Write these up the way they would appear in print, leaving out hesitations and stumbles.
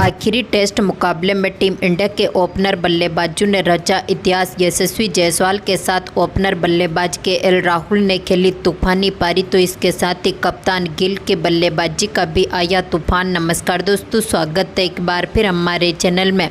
आखिरी टेस्ट मुकाबले में टीम इंडिया के ओपनर बल्लेबाजों ने रचा इतिहास। यशस्वी जायसवाल के साथ ओपनर बल्लेबाज केएल राहुल ने खेली तूफानी पारी, तो इसके साथ ही कप्तान गिल के बल्लेबाजी का भी आया तूफान। नमस्कार दोस्तों, स्वागत है एक बार फिर हमारे चैनल में।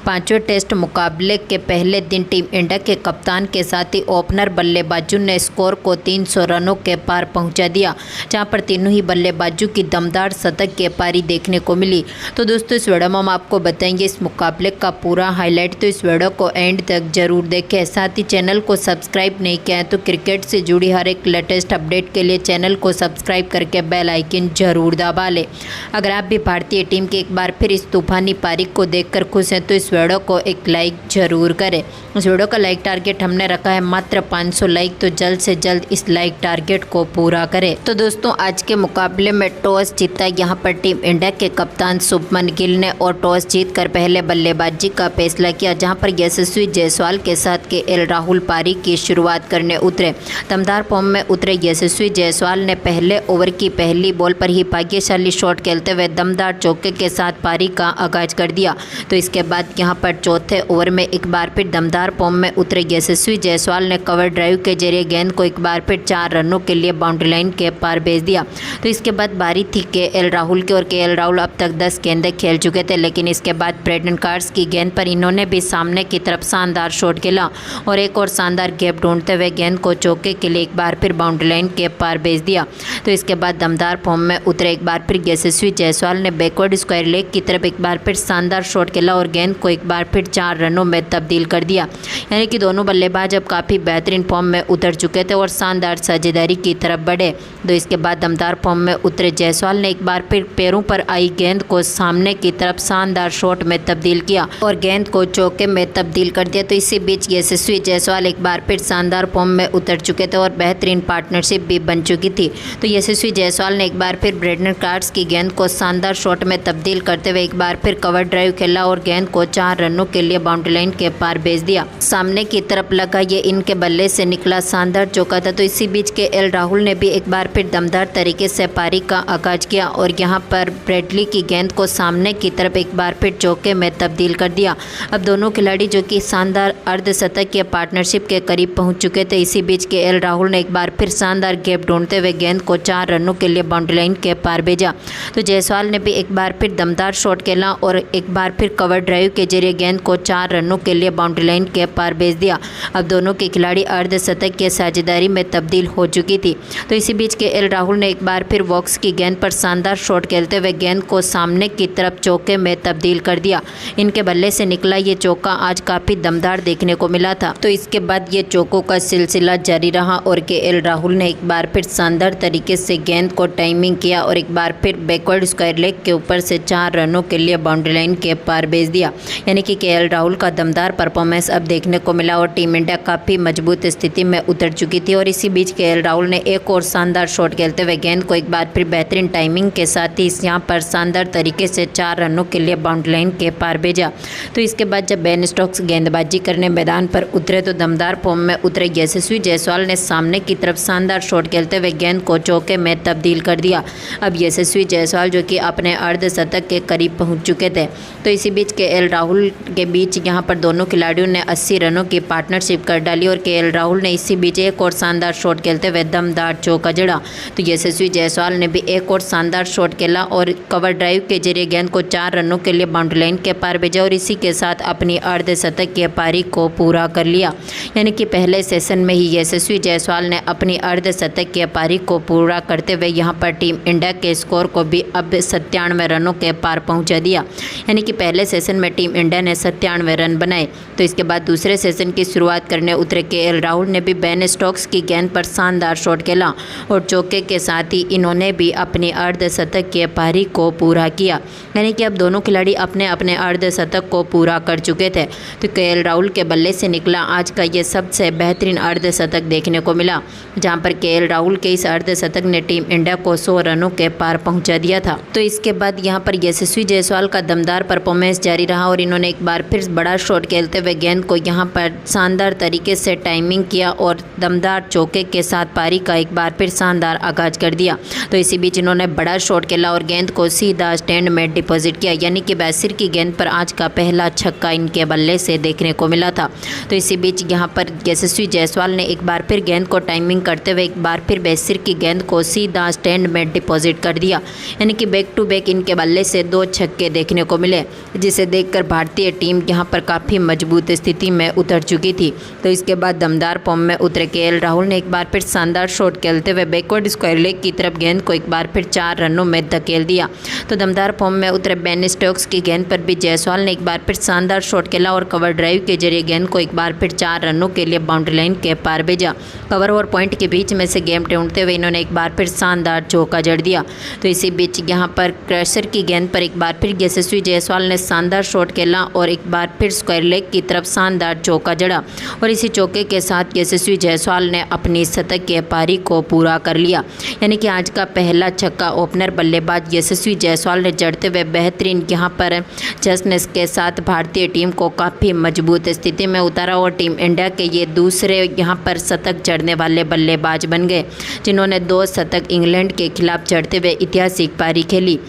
पांचवें टेस्ट मुकाबले के पहले दिन टीम इंडिया के कप्तान के साथ ही ओपनर बल्लेबाजों ने स्कोर को 300 रनों के पार पहुंचा दिया, जहां पर तीनों ही बल्लेबाजों की दमदार शतक के पारी देखने को मिली। तो दोस्तों इस वीडियो में हम आपको बताएंगे इस मुकाबले का पूरा हाईलाइट, तो इस वीडियो को एंड तक जरूर देखें। साथ ही चैनल को सब्सक्राइब नहीं किया है तो क्रिकेट से जुड़ी हर एक लेटेस्ट अपडेट के लिए चैनल को सब्सक्राइब करके बेल आइकन जरूर दबा लें। अगर आप भी भारतीय टीम की एक बार फिर इस तूफानी पारी को देखकर खुश हैं तो इस वीडियो को एक लाइक जरूर करें। इस वीडियो का लाइक टारगेट हमने रखा है मात्र 500 लाइक, तो जल्द से जल्द इस लाइक टारगेट को पूरा करें। तो दोस्तों आज के मुकाबले में टॉस जीता यहाँ पर टीम इंडिया के कप्तान शुभमन गिल ने, और टॉस जीतकर पहले बल्लेबाजी का फैसला किया, जहां पर यशस्वी जायसवाल के साथ केएल राहुल पारी की शुरुआत करने उतरे। दमदार फॉर्म में उतरे यशस्वी जायसवाल ने पहले ओवर की पहली बॉल पर ही भाग्यशाली शॉट खेलते हुए दमदार चौके के साथ पारी का आगाज कर दिया। तो इसके बाद यहां पर चौथे ओवर में एक बार फिर दमदार फॉर्म में उतरे यशस्वी जायसवाल ने कवर ड्राइव के जरिए गेंद को एक बार फिर 4 रनों के लिए बाउंड्री लाइन के पार भेज दिया। तो इसके बाद बारी थी केएल राहुल की, और केएल राहुल अब तक 10 गेंदें खेल चुके थे, लेकिन इसके बाद ब्रेंडन कार्स की गेंद पर इन्होंने भी सामने की तरफ शानदार शॉट खेला और एक और शानदार गैप ढूंढते हुए गेंद को चौके के लिए एक बार फिर बाउंड्री लाइन के पार भेज दिया। तो इसके बाद दमदार फॉर्म में उतरे एक बार फिर यशस्वी जायसवाल ने बैकवर्ड स्क्वायर लेग की तरफ एक बार फिर शानदार शॉट खेला और गेंद को एक बार फिर 4 रनों में तब्दील कर दिया। यानी कि दोनों बल्लेबाज अब काफ़ी बेहतरीन फॉर्म में उतर चुके थे और शानदार साझेदारी की तरफ बढ़े। तो इसके बाद दमदार फॉर्म में उतरे जायसवाल ने एक बार फिर पैरों पर आई गेंद को सामने की तरफ शानदार शॉट में तब्दील किया और गेंद को चौके में तब्दील कर दिया। तो इसी बीच यशस्वी जायसवाल एक बार फिर शानदार फॉर्म में उतर चुके थे और बेहतरीन पार्टनरशिप भी बन चुकी थी। तो यशस्वी जायसवाल ने एक बार फिर ब्रेंडन कार्स की गेंद को शानदार शॉट में तब्दील करते हुए एक बार फिर कवर ड्राइव खेला और गेंद को 4 रनों के लिए बाउंड्री लाइन के पार भेज दिया। सामने की तरफ लगा ये इनके बल्ले से निकला शानदार चौका था। तो इसी बीच केएल राहुल ने भी एक बार फिर दमदार तरीके से पारी का आगाज किया और यहाँ पर ब्रेडली की गेंद को सामने की तरफ एक बार फिर चौके में तब्दील कर दिया। अब दोनों खिलाड़ी जो कि शानदार अर्धशतकीय पार्टनरशिप के करीब पहुंच चुके थे। इसी बीच केएल राहुल ने एक बार फिर शानदार गैप ढूंढते हुए गेंद को 4 रनों के लिए बाउंड्री लाइन के पार भेजा। तो जायसवाल ने भी एक बार फिर दमदार शॉट खेला और एक बार फिर कवर ड्राइव के जरिए गेंद को 4 रनों के लिए बाउंड्री लाइन के पार भेज दिया। अब दोनों के खिलाड़ी अर्धशतकीय साझेदारी में तब्दील हो चुकी थी। तो इसी बीच केएल राहुल ने एक बार फिर वॉक्स की गेंद पर शानदार शॉट खेलते हुए गेंद को सामने की तरफ चौके में तब्दील कर दिया। इनके बल्ले से निकला ये चौका आज काफ़ी दमदार देखने को मिला था। तो इसके बाद ये चौकों का सिलसिला जारी रहा और केएल राहुल ने एक बार फिर शानदार तरीके से गेंद को टाइमिंग किया और एक बार फिर बैकवर्ड स्क्वायर लेग के ऊपर से 4 रनों के लिए बाउंड्री लाइन के पार भेज दिया। यानी कि केएल राहुल का दमदार परफॉर्मेंस अब देखने को मिला और टीम इंडिया काफ़ी मजबूत स्थिति में उतर चुकी थी। और इसी बीच केएल राहुल ने एक और शानदार शॉट खेलते हुए गेंद को एक बार फिर बेहतरीन टाइमिंग के साथ ही यहाँ पर शानदार तरीके से 4 रनों के लिए बाउंड्री लाइन के पार भेजा। तो इसके बाद जब बेन स्टोक्स गेंदबाजी करने मैदान पर उतरे तो दमदार फॉर्म में उतरे यशस्वी जायसवाल ने सामने की तरफ शानदार शॉट खेलते हुए गेंद को चौके में तब्दील कर दिया। अब यशस्वी जायसवाल जो कि अपने अर्धशतक के करीब पहुंच चुके थे। तो इसी बीच केएल राहुल के बीच यहाँ पर दोनों खिलाड़ियों ने 80 रनों की पार्टनरशिप कर डाली और केएल राहुल ने इसी बीच एक और शानदार शॉट खेलते हुए दमदार चौका जड़ा। तो यशस्वी जायसवाल ने भी एक और शानदार शॉट खेला और कवर ड्राइव के जरिए गेंद को 4 रनों के लिए बाउंड्री लाइन के पार भेजा और इसी के साथ अपनी अर्धशतक की पारी को पूरा कर लिया। यानी कि पहले सेशन में ही यशस्वी जायसवाल ने अपनी अर्धशतक की पारी को पूरा करते हुए यहाँ पर टीम इंडिया के स्कोर को भी अब 97 रनों के पार पहुँचा दिया। यानी कि पहले सेशन में टीम इंडिया ने 97 रन बनाए। तो इसके बाद दूसरे सेशन की शुरुआत करने उतरे केएल राहुल ने भी बेन स्टोक्स की गेंद पर शानदार शॉट खेला और चौके के साथ ही इन्होंने भी अपनी अर्धशतक की पारी को पूरा किया। यानी कि अब दोनों खिलाड़ी अपने अपने अर्धशतक को पूरा कर चुके थे। तो केएल राहुल के बल्ले से निकला आज का ये सबसे बेहतरीन अर्धशतक देखने को मिला, जहां पर केएल राहुल के इस अर्धशतक ने टीम इंडिया को 100 रनों के पार पहुंचा दिया था। तो इसके बाद यहां पर यशस्वी जायसवाल का दमदार परफॉर्मेंस जारी रहा और इन्होंने एक बार फिर बड़ा शॉट खेलते हुए गेंद को यहां पर शानदार तरीके से टाइमिंग किया और दमदार चौके के साथ पारी का एक बार फिर शानदार आगाज कर दिया। तो इसी बीच इन्होंने बड़ा शॉट खेला और गेंद को सीधा स्टैंड में डिपॉजिट डिपॉजिट किया, यानी कि बेसिर की गेंद पर आज का पहला छक्का इनके बल्ले से देखने को मिला था। तो इसी बीच यहाँ पर यशस्वी जायसवाल ने एक बार फिर गेंद को टाइमिंग करते हुए एक बार फिर बेसिर की गेंद को सीधा स्टैंड में डिपॉजिट कर दिया, यानी कि बैक टू बैक इनके बल्ले से 2 छक्के देखने को मिले, जिसे देखकर भारतीय टीम यहाँ पर काफ़ी मजबूत स्थिति में उतर चुकी थी। तो इसके बाद दमदार फॉर्म में उतरे केएल राहुल ने एक बार फिर शानदार शॉट खेलते हुए बैकवर्ड स्क्वायर लेग की तरफ गेंद को एक बार फिर 4 रनों में धकेल दिया। तो दमदार फॉर्म में उतरे बेन स्टोक्स की गेंद पर भी जायसवाल ने एक बार फिर शानदार शॉट खेला और कवर ड्राइव के जरिए गेंद को एक बार फिर 4 रनों के लिए बाउंड्री लाइन के पार भेजा। कवर और पॉइंट के बीच में से गेम ढूंढते हुए इन्होंने एक बार फिर शानदार चौका जड़ दिया। तो इसी बीच यहाँ पर क्रैशर की गेंद पर एक बार फिर यशस्वी जायसवाल ने शानदार शॉट खेला और एक बार फिर स्क्वायर लेग की तरफ शानदार चौका जड़ा और इसी चौके के साथ यशस्वी जायसवाल ने अपनी शतक की पारी को पूरा कर लिया, यानी कि आज का पहला छक्का ओपनर बल्लेबाज यशस्वी जायसवाल ने जड़ते हुए बेहतरीन यहाँ पर जश्न के साथ भारतीय टीम को काफ़ी मजबूत स्थिति में उतारा और टीम इंडिया के ये दूसरे यहाँ पर शतक जड़ने वाले बल्लेबाज बन गए, जिन्होंने 2 शतक इंग्लैंड के खिलाफ जड़ते हुए ऐतिहासिक पारी खेली।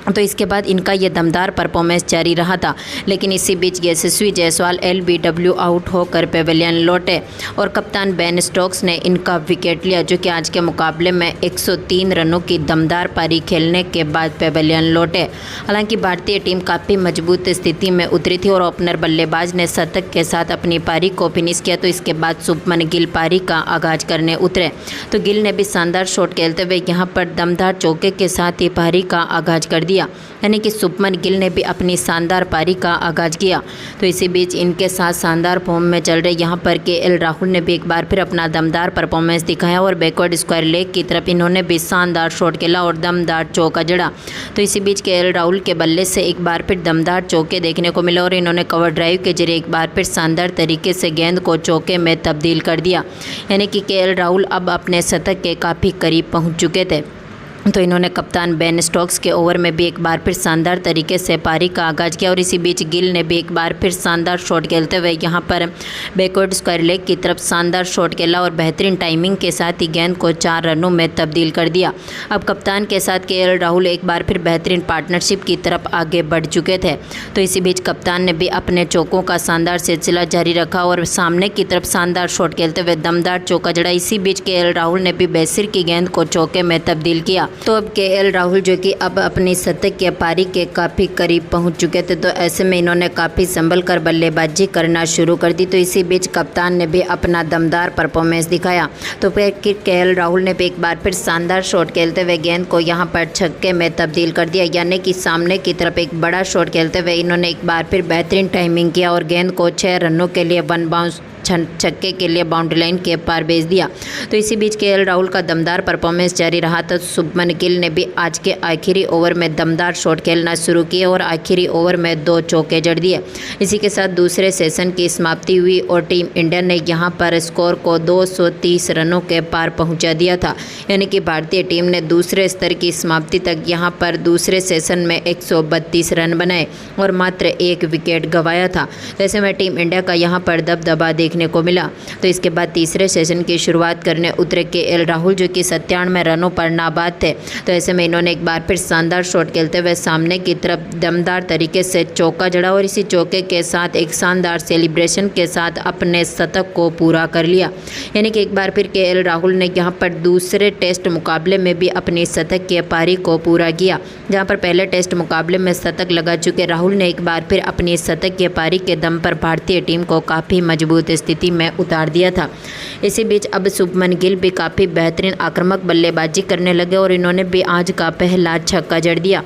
तो इसके बाद इनका ये दमदार परफॉर्मेंस जारी रहा था, लेकिन इसी बीच यशस्वी जायसवाल LBW आउट होकर पेवेलियन लौटे और कप्तान बेन स्टोक्स ने इनका विकेट लिया, जो कि आज के मुकाबले में 103 रनों की दमदार पारी खेलने के बाद पेवेलियन लौटे। हालांकि भारतीय टीम काफ़ी मजबूत स्थिति में उतरी थी और ओपनर बल्लेबाज ने शतक के साथ अपनी पारी को फिनिश किया। तो इसके बाद शुभमन गिल पारी का आगाज करने उतरे, तो गिल ने भी शानदार शॉट खेलते हुए यहाँ पर दमदार चौके के साथ ही पारी का आगाज कर दिया, यानी कि शुभमन गिल ने भी अपनी शानदार पारी का आगाज किया। तो इसी बीच इनके साथ शानदार फॉर्म में चल रहे यहाँ पर केएल राहुल ने भी एक बार फिर अपना दमदार परफॉर्मेंस दिखाया और बैकवर्ड स्क्वायर लेग की तरफ इन्होंने भी शानदार शॉट खेला और दमदार चौका जड़ा। तो इसी बीच केएल राहुल के बल्ले से एक बार फिर दमदार चौके देखने को मिला और इन्होंने कवर ड्राइव के जरिए एक बार फिर शानदार तरीके से गेंद को चौके में तब्दील कर दिया, यानी कि केएल राहुल अब अपने शतक के काफ़ी करीब पहुँच चुके थे। तो इन्होंने कप्तान बेन स्टोक्स के ओवर में भी एक बार फिर शानदार तरीके से पारी का आगाज किया और इसी बीच गिल ने भी एक बार फिर शानदार शॉट खेलते हुए यहाँ पर बैकवर्ड स्क्वायर लेग की तरफ शानदार शॉट खेला और बेहतरीन टाइमिंग के साथ ही गेंद को 4 रनों में तब्दील कर दिया। अब कप्तान के साथ केएल राहुल एक बार फिर बेहतरीन पार्टनरशिप की तरफ आगे बढ़ चुके थे। तो इसी बीच कप्तान ने भी अपने चौकों का शानदार सिलसिला जारी रखा और सामने की तरफ शानदार शॉट खेलते हुए दमदार चौका जड़ा। इसी बीच केएल राहुल ने भी बेसिर की गेंद को चौके में तब्दील किया। तो अब केएल राहुल जो कि अब अपनी शतक की पारी के काफ़ी करीब पहुंच चुके थे, तो ऐसे में इन्होंने काफ़ी संभल कर बल्लेबाजी करना शुरू कर दी। तो इसी बीच कप्तान ने भी अपना दमदार परफॉर्मेंस दिखाया। तो फिर केएल राहुल ने भी एक बार फिर शानदार शॉट खेलते हुए गेंद को यहां पर छक्के में तब्दील कर दिया, यानी कि सामने की तरफ एक बड़ा शॉट खेलते हुए इन्होंने एक बार फिर बेहतरीन टाइमिंग किया और गेंद को 6 रनों के लिए 1 बाउंस छक्के के लिए बाउंड्री लाइन के पार भेज दिया। तो इसी बीच केएल राहुल का दमदार परफॉर्मेंस जारी रहा था। शुभमन गिल ने भी आज के आखिरी ओवर में दमदार शॉट खेलना शुरू किए और आखिरी ओवर में 2 चौके जड़ दिए। इसी के साथ दूसरे सेशन की समाप्ति हुई और टीम इंडिया ने यहां पर स्कोर को 230 रनों के पार पहुंचा दिया था, यानी कि भारतीय टीम ने दूसरे स्तर की समाप्ति तक यहां पर दूसरे सेशन में 132 रन बनाए और मात्र 1 विकेट गंवाया था। ऐसे में टीम इंडिया का यहां पर दबदबा देखने को मिला। तो इसके बाद तीसरे सेशन की शुरुआत करने उतरे केएल राहुल जो कि 97 रनों पर नाबाद थे। तो ऐसे में इन्होंने एक बार फिर शानदार शॉट खेलते हुए सामने की तरफ दमदार तरीके से चौका जड़ा और इसी चौके के साथ एक शानदार सेलिब्रेशन के साथ अपने शतक को पूरा कर लिया, यानी कि एक बार फिर केएल राहुल ने यहाँ पर दूसरे टेस्ट मुकाबले में भी अपनी शतक की पारी को पूरा किया। जहाँ पर पहले टेस्ट मुकाबले में शतक लगा चुके राहुल ने एक बार फिर अपनी शतक की पारी के दम पर भारतीय टीम को काफ़ी मजबूत स्थिति में उतार दिया था। इसी बीच अब शुभमन गिल भी काफ़ी बेहतरीन आक्रामक बल्लेबाजी करने लगे और इन्होंने भी आज का पहला छक्का जड़ दिया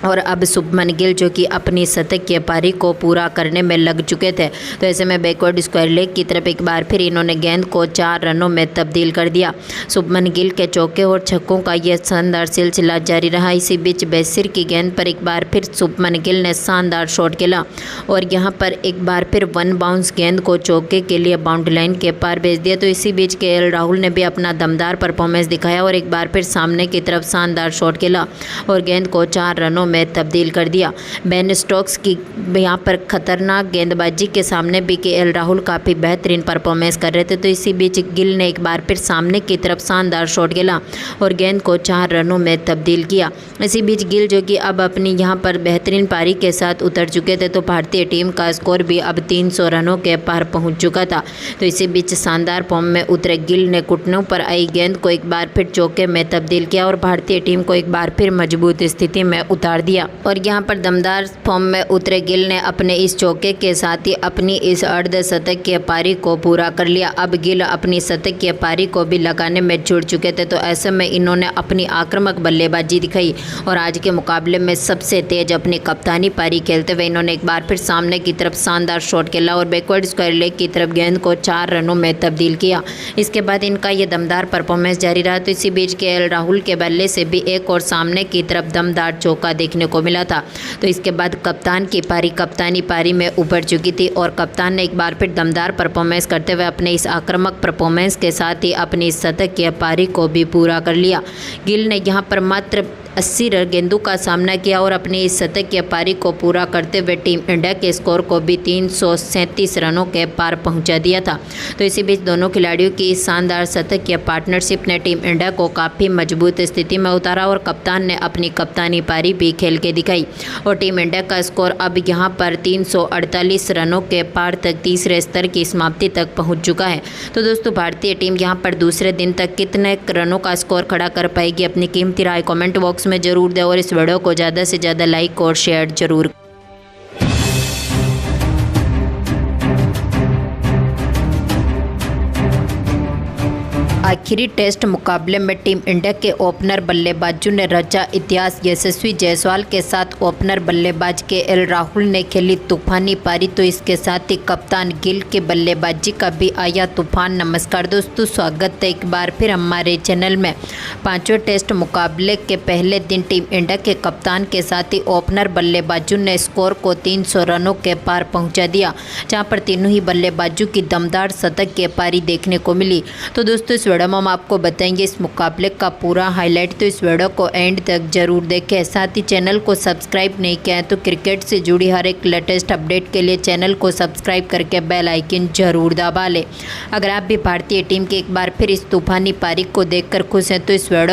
और अब शुभमन गिल जो कि अपनी शतक की पारी को पूरा करने में लग चुके थे। तो ऐसे में बैकवर्ड स्क्वायर लेग की तरफ एक बार फिर इन्होंने गेंद को 4 रनों में तब्दील कर दिया। शुभमन गिल के चौके और छक्कों का यह शानदार सिलसिला जारी रहा। इसी बीच बेसिर की गेंद पर एक बार फिर शुभमन गिल ने शानदार शॉट खेला और यहाँ पर एक बार फिर 1 बाउंस गेंद को चौके के लिए बाउंड्री लाइन के पार भेज दिया। तो इसी बीच केएल राहुल ने भी अपना दमदार परफॉर्मेंस दिखाया और एक बार फिर सामने की तरफ शानदार शॉट खेला और गेंद को 4 रनों में तब्दील कर दिया। बेन स्टोक्स की यहाँ पर खतरनाक गेंदबाजी के सामने भी केएल राहुल काफ़ी बेहतरीन परफॉर्मेंस कर रहे थे। तो इसी बीच गिल ने एक बार फिर सामने की तरफ शानदार शॉट खेला और गेंद को 4 रनों में तब्दील किया। इसी बीच गिल जो कि अब अपनी यहाँ पर बेहतरीन पारी के साथ उतर चुके थे, तो भारतीय टीम का स्कोर भी अब 300 रनों के पार पहुँच चुका था। तो इसी बीच शानदार फॉर्म में उतरे गिल ने घुटनों पर आई गेंद को एक बार फिर चौके में तब्दील किया और भारतीय टीम को एक बार फिर मजबूत स्थिति में उतार दिया। और यहाँ पर दमदार फॉर्म में उतरे गिल ने अपने इस चौके के साथ ही अपनी इस अर्धशतकीय पारी को पूरा कर लिया। अब गिल अपनी शतकीय पारी को भी लगाने में जुट चुके थे, तो ऐसे में इन्होंने अपनी आक्रामक बल्लेबाजी दिखाई और आज के मुकाबले में सबसे तेज अपनी कप्तानी पारी खेलते हुए इन्होंने एक बार फिर सामने की तरफ शानदार शॉट खेला और बैकवर्ड स्क्वायर लेग की तरफ गेंद को 4 रनों में तब्दील किया। इसके बाद इनका ये दमदार परफॉर्मेंस जारी रहा। तो इसी बीच केएल राहुल के बल्ले से भी एक और सामने की तरफ दमदार चौका देखने को मिला था। तो इसके बाद कप्तान की पारी कप्तानी पारी में उभर चुकी थी और कप्तान ने एक बार फिर दमदार परफॉर्मेंस करते हुए अपने इस आक्रामक परफॉर्मेंस के साथ ही अपनी शतकीय पारी को भी पूरा कर लिया। गिल ने यहाँ पर मात्र 80 गेंदों का सामना किया और अपनी इस शतकीय पारी को पूरा करते हुए टीम इंडिया के स्कोर को भी 337 रनों के पार पहुंचा दिया था। तो इसी बीच दोनों खिलाड़ियों की इस शानदार शतकीय पार्टनरशिप ने टीम इंडिया को काफ़ी मजबूत स्थिति में उतारा और कप्तान ने अपनी कप्तानी पारी भी खेल के दिखाई और टीम इंडिया का स्कोर अब यहाँ पर 348 रनों के पार तक तीसरे स्तर की समाप्ति तक पहुँच चुका है। तो दोस्तों भारतीय टीम यहाँ पर दूसरे दिन तक कितने रनों का स्कोर खड़ा कर पाएगी, अपनी कीमती राय कमेंट बॉक्स में जरूर दें और इस वीडियो को ज़्यादा से ज़्यादा लाइक और शेयर जरूर। आखिरी टेस्ट मुकाबले में टीम इंडिया के ओपनर बल्लेबाजों ने रचा इतिहास। यशस्वी जायसवाल के साथ ओपनर बल्लेबाज केएल राहुल ने खेली तूफानी पारी, तो इसके साथ ही कप्तान गिल के बल्लेबाजी का भी आया तूफान। नमस्कार दोस्तों, स्वागत है एक बार फिर हमारे चैनल में। 5वें टेस्ट मुकाबले के पहले दिन टीम इंडिया के कप्तान के साथ ही ओपनर बल्लेबाजों ने स्कोर को 300 रनों के पार पहुँचा दिया, जहाँ पर तीनों ही बल्लेबाजों की दमदार शतक की पारी देखने को मिली। तो दोस्तों इस वीडियो में हम आपको बताएंगे इस मुकाबले का पूरा हाईलाइट, तो इस वीडियो को एंड तक जरूर देखें। साथ ही चैनल को सब्सक्राइब नहीं किया है तो क्रिकेट से जुड़ी हर एक लेटेस्ट अपडेट के लिए चैनल को सब्सक्राइब करके बेल आइकन जरूर दबा लें। अगर आप भी भारतीय टीम की एक बार फिर इस तूफानी पारी को देखकर खुश हैं तो इस वीडियो